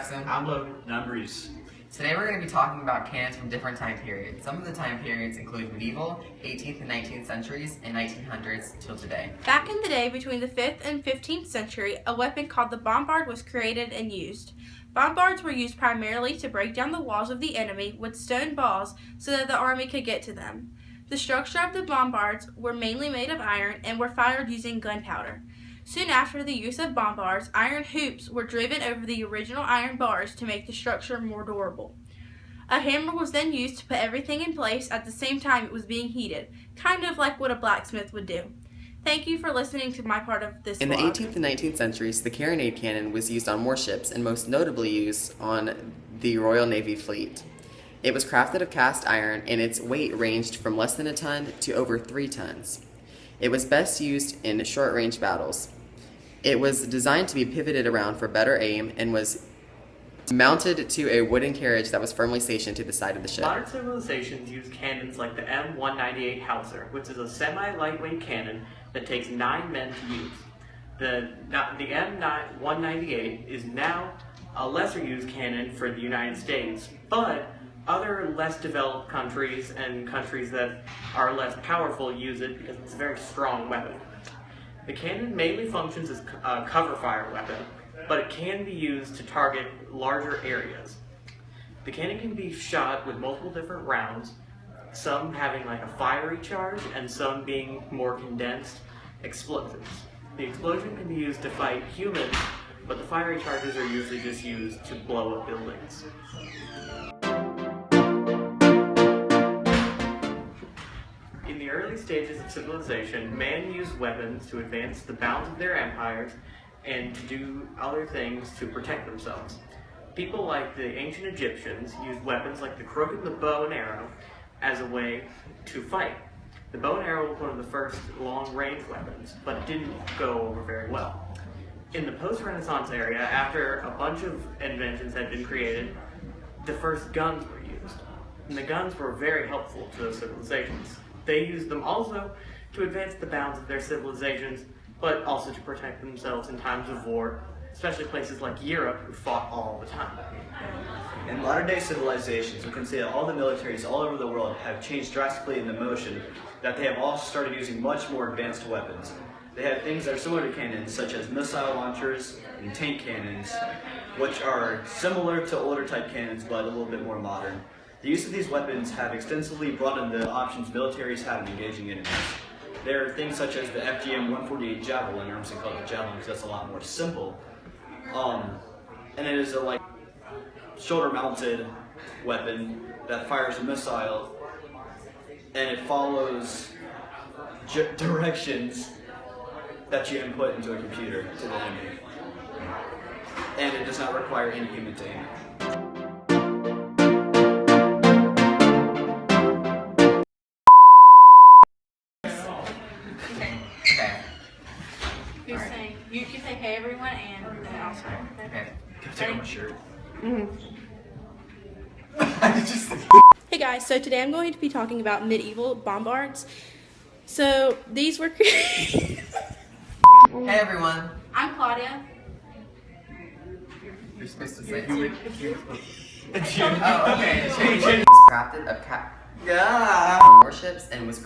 Jackson. I'm Logan. And I'm Reese. Today we're going to be talking about cannons from different time periods. Some of the time periods include medieval, 18th and 19th centuries, and 1900s till today. Back in the day, between the 5th and 15th century, a weapon called the bombard was created and used. Bombards were used primarily to break down the walls of the enemy with stone balls so that the army could get to them. The structure of the bombards were mainly made of iron and were fired using gunpowder. Soon after the use of bombards, iron hoops were driven over the original iron bars to make the structure more durable. A hammer was then used to put everything in place at the same time it was being heated, kind of like what a blacksmith would do. Thank you for listening to my part of this In the vlog. 18th and 19th centuries, the carronade cannon was used on warships and most notably used on the Royal Navy fleet. It was crafted of cast iron and its weight ranged from less than a ton to over 3 tons. It was best used in short-range battles. It was designed to be pivoted around for better aim and was mounted to a wooden carriage that was firmly stationed to the side of the ship. Modern civilizations use cannons like the M198 Howitzer, which is a semi-lightweight cannon that takes 9 men to use. The M198 is now a lesser used cannon for the United States, but other less developed countries and countries that are less powerful use it because it's a very strong weapon. The cannon mainly functions as a cover fire weapon, but it can be used to target larger areas. The cannon can be shot with multiple different rounds, some having like a fiery charge and some being more condensed explosives. The explosion can be used to fight humans, but the fiery charges are usually just used to blow up buildings. In the early stages of civilization, man used weapons to advance the bounds of their empires and to do other things to protect themselves. People like the ancient Egyptians used weapons like the crook and the bow and arrow as a way to fight. The bow and arrow was one of the first long-range weapons, but it didn't go over very well. In the post-Renaissance area, after a bunch of inventions had been created, the first guns were used. And the guns were very helpful to those civilizations. They used them also to advance the bounds of their civilizations, but also to protect themselves in times of war, especially places like Europe, who fought all the time. In modern-day civilizations, we can say that all the militaries all over the world have changed drastically in the motion that they have all started using much more advanced weapons. They have things that are similar to cannons, such as missile launchers and tank cannons, which are similar to older type cannons, but a little bit more modern. The use of these weapons have extensively broadened the options militaries have in engaging enemies. There are things such as the FGM-148 Javelin, or I'm just going to call it the Javelin because that's a lot more simple. And it is a shoulder-mounted weapon that fires a missile, and it follows directions that you input into a computer to the enemy. And it does not require any human to aim it. Okay. You're saying, you can say hey everyone and then I'll start. Okay. Take off my shirt. Hey guys, so today I'm going to be talking about medieval bombards. So these were Hey everyone. I'm Claudia. You're supposed to say it. Too. Oh, okay. It was crafted of warships and was